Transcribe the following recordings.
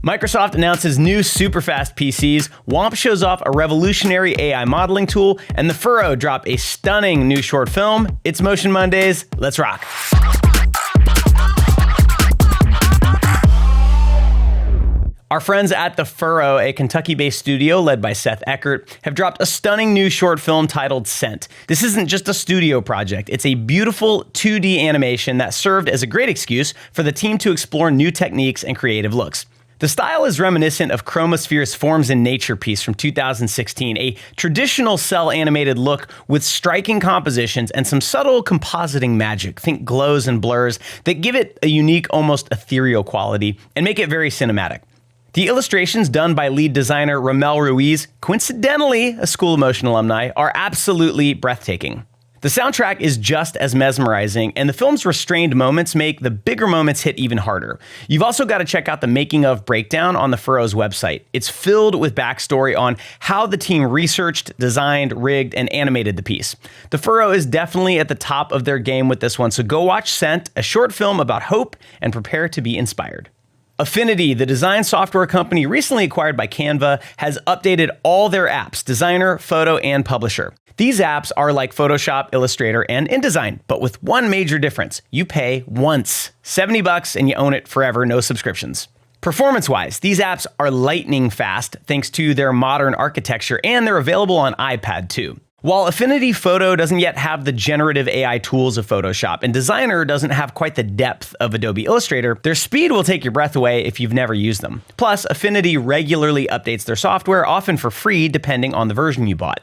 Microsoft announces new super-fast PCs, Womp shows off a revolutionary AI modeling tool, and the Furrow drop a stunning new short film. It's Motion Mondays. Let's rock. Our friends at the Furrow, a Kentucky-based studio led by Seth Eckert, have dropped a stunning new short film titled Scent. This isn't just a studio project, it's a beautiful 2D animation that served as a great excuse for the team to explore new techniques and creative looks. The style is reminiscent of Chromosphere's Forms in Nature piece from 2016, a traditional cel-animated look with striking compositions and some subtle compositing magic, think glows and blurs, that give it a unique, almost ethereal quality and make it very cinematic. The illustrations done by lead designer Ramel Ruiz, coincidentally a School of Motion alumni, are absolutely breathtaking. The soundtrack is just as mesmerizing, and the film's restrained moments make the bigger moments hit even harder. You've also got to check out the making of breakdown on the Furrow's website. It's filled with backstory on how the team researched, designed, rigged, and animated the piece. The Furrow is definitely at the top of their game with this one, so go watch Scent, a short film about hope, and prepare to be inspired. Affinity, the design software company recently acquired by Canva, has updated all their apps, Designer, Photo, and Publisher. These apps are like Photoshop, Illustrator, and InDesign, but with one major difference. You pay once, $70, and you own it forever, no subscriptions. Performance-wise, these apps are lightning fast thanks to their modern architecture, and they're available on iPad too. While Affinity Photo doesn't yet have the generative AI tools of Photoshop, and Designer doesn't have quite the depth of Adobe Illustrator, their speed will take your breath away if you've never used them. Plus, Affinity regularly updates their software, often for free depending on the version you bought.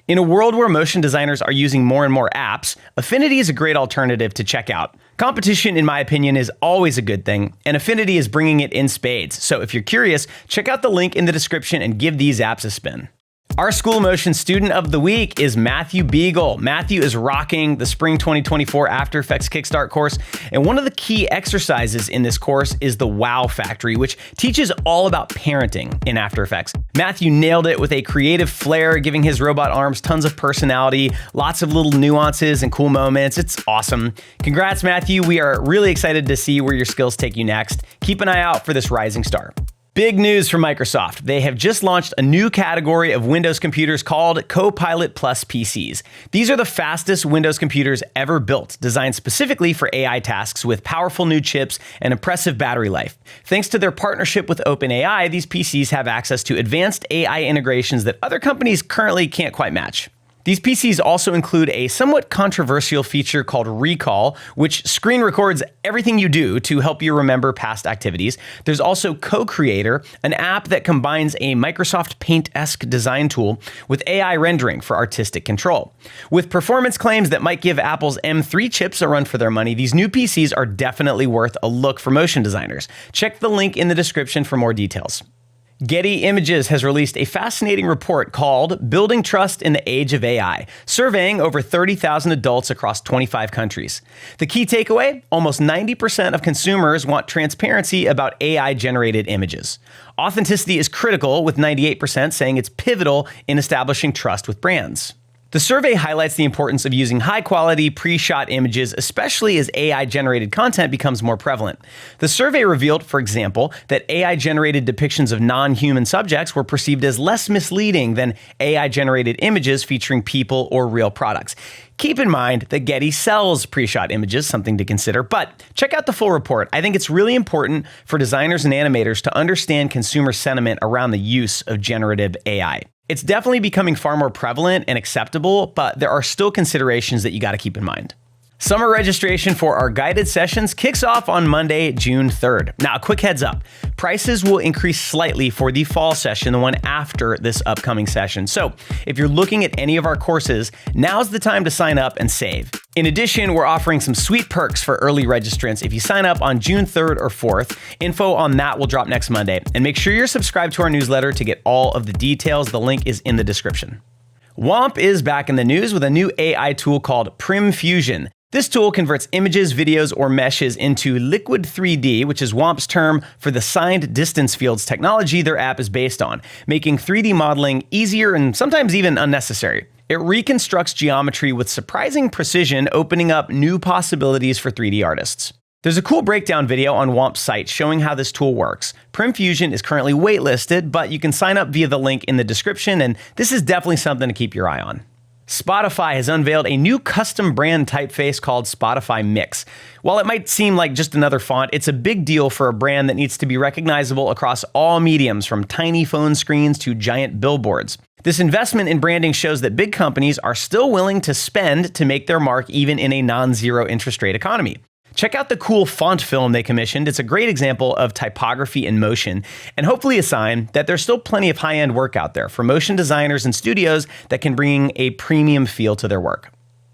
In a world where motion designers are using more and more apps, Affinity is a great alternative to check out. Competition, in my opinion, is always a good thing, and Affinity is bringing it in spades. So if you're curious, check out the link in the description and give these apps a spin. Our School of Motion Student of the Week is Matthew Beigle. Matthew is rocking the Spring 2024 After Effects Kickstart course, and one of the key exercises in this course is the Wow Factory, which teaches all about parenting in After Effects. Matthew nailed it with a creative flair, giving his robot arms tons of personality, lots of little nuances and cool moments. It's awesome. Congrats, Matthew. We are really excited to see where your skills take you next. Keep an eye out for this rising star. Big news from Microsoft. They have just launched a new category of Windows computers called CoPilot PCs. These are the fastest Windows computers ever built, designed specifically for AI tasks with powerful new chips and impressive battery life. Thanks to their partnership with OpenAI, these PCs have access to advanced AI integrations that other companies currently can't quite match. These PCs also include a somewhat controversial feature called Recall, which screen records everything you do to help you remember past activities. There's also Co-Creator, an app that combines a Microsoft Paint-esque design tool with AI rendering for artistic control. With performance claims that might give Apple's M3 chips a run for their money, these new PCs are definitely worth a look for motion designers. Check the link in the description for more details. Getty Images has released a fascinating report called Building Trust in the Age of AI, surveying over 30,000 adults across 25 countries. The key takeaway? Almost 90% of consumers want transparency about AI-generated images. Authenticity is critical, with 98% saying it's pivotal in establishing trust with brands. The survey highlights the importance of using high-quality, pre-shot images, especially as AI-generated content becomes more prevalent. The survey revealed, for example, that AI-generated depictions of non-human subjects were perceived as less misleading than AI-generated images featuring people or real products. Keep in mind that Getty sells pre-shot images, something to consider, but check out the full report. I think it's really important for designers and animators to understand consumer sentiment around the use of generative AI. It's definitely becoming far more prevalent and acceptable, but there are still considerations that you got to keep in mind. Summer registration for our guided sessions kicks off on Monday, June 3rd. Now, a quick heads up. Prices will increase slightly for the fall session, the one after this upcoming session. So if you're looking at any of our courses, now's the time to sign up and save. In addition, we're offering some sweet perks for early registrants if you sign up on June 3rd or 4th. Info on that will drop next Monday. And make sure you're subscribed to our newsletter to get all of the details. The link is in the description. Womp is back in the news with a new AI tool called Primfusion. This tool converts images, videos, or meshes into liquid 3D, which is Womp's term for the signed distance fields technology their app is based on, making 3D modeling easier and sometimes even unnecessary. It reconstructs geometry with surprising precision, opening up new possibilities for 3D artists. There's a cool breakdown video on Womp's site showing how this tool works. Primfusion is currently waitlisted, but you can sign up via the link in the description, and this is definitely something to keep your eye on. Spotify has unveiled a new custom brand typeface called Spotify Mix. While it might seem like just another font, it's a big deal for a brand that needs to be recognizable across all mediums, from tiny phone screens to giant billboards. This investment in branding shows that big companies are still willing to spend to make their mark even in a non-zero interest rate economy. Check out the cool font film they commissioned. It's a great example of typography in motion, and hopefully a sign that there's still plenty of high-end work out there for motion designers and studios that can bring a premium feel to their work.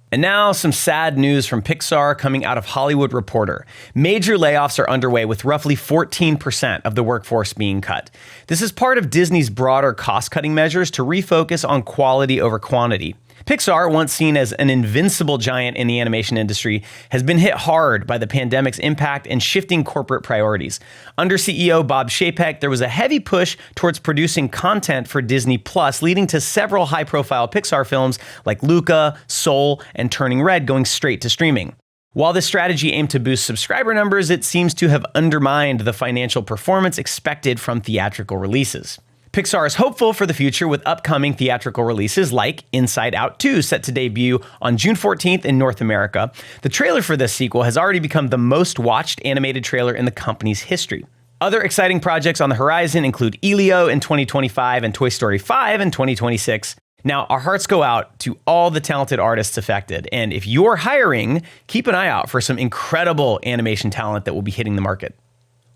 And now some sad news from Pixar coming out of Hollywood Reporter. Major layoffs are underway with roughly 14% of the workforce being cut. This is part of Disney's broader cost-cutting measures to refocus on quality over quantity. Pixar, once seen as an invincible giant in the animation industry, has been hit hard by the pandemic's impact and shifting corporate priorities. Under CEO Bob Chapek, there was a heavy push towards producing content for Disney Plus, leading to several high-profile Pixar films like Luca, Soul, and Turning Red going straight to streaming. While this strategy aimed to boost subscriber numbers, it seems to have undermined the financial performance expected from theatrical releases. Pixar is hopeful for the future with upcoming theatrical releases like Inside Out 2, set to debut on June 14th in North America. The trailer for this sequel has already become the most watched animated trailer in the company's history. Other exciting projects on the horizon include Elio in 2025 and Toy Story 5 in 2026. Now, our hearts go out to all the talented artists affected, and if you're hiring, keep an eye out for some incredible animation talent that will be hitting the market.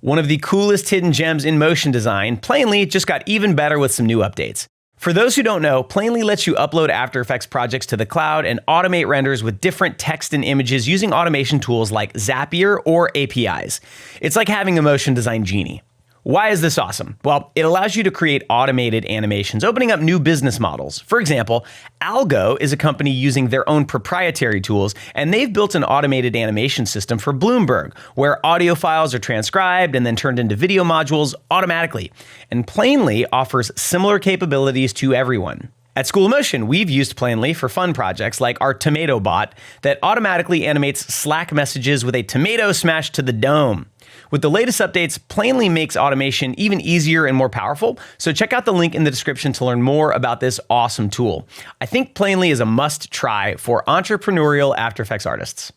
One of the coolest hidden gems in motion design, Plainly, just got even better with some new updates. For those who don't know, Plainly lets you upload After Effects projects to the cloud and automate renders with different text and images using automation tools like Zapier or APIs. It's like having a motion design genie. Why is this awesome? Well, it allows you to create automated animations, opening up new business models. For example, Algo is a company using their own proprietary tools, and they've built an automated animation system for Bloomberg, where audio files are transcribed and then turned into video modules automatically. And Plainly offers similar capabilities to everyone. At School of Motion, we've used Plainly for fun projects like our Tomato Bot that automatically animates Slack messages with a tomato smashed to the dome. With the latest updates, Plainly makes automation even easier and more powerful, so check out the link in the description to learn more about this awesome tool. I think Plainly is a must-try for entrepreneurial After Effects artists.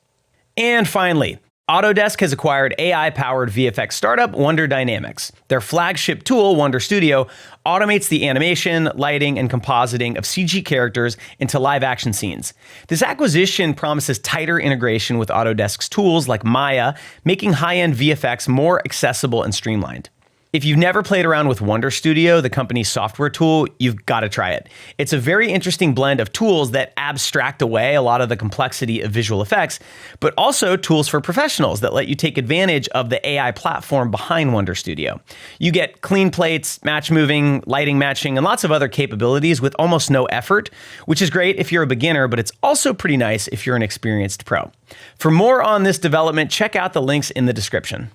And finally, Autodesk has acquired AI-powered VFX startup Wonder Dynamics. Their flagship tool, Wonder Studio, automates the animation, lighting, and compositing of CG characters into live-action scenes. This acquisition promises tighter integration with Autodesk's tools like Maya, making high-end VFX more accessible and streamlined. If you've never played around with Wonder Studio, the company's software tool, you've got to try it. It's a very interesting blend of tools that abstract away a lot of the complexity of visual effects, but also tools for professionals that let you take advantage of the AI platform behind Wonder Studio. You get clean plates, match moving, lighting matching, and lots of other capabilities with almost no effort, which is great if you're a beginner, but it's also pretty nice if you're an experienced pro. For more on this development, check out the links in the description.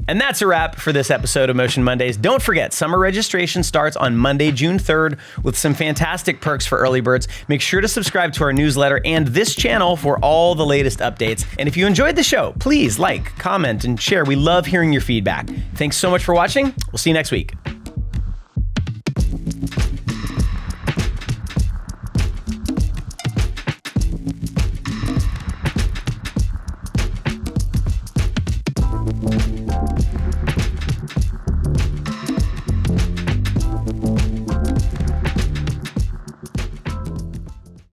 And that's a wrap for this episode of Motion Mondays. Don't forget, summer registration starts on Monday, June 3rd, with some fantastic perks for early birds. Make sure to subscribe to our newsletter and this channel for all the latest updates. And if you enjoyed the show, please like, comment, and share. We love hearing your feedback. Thanks so much for watching. We'll see you next week.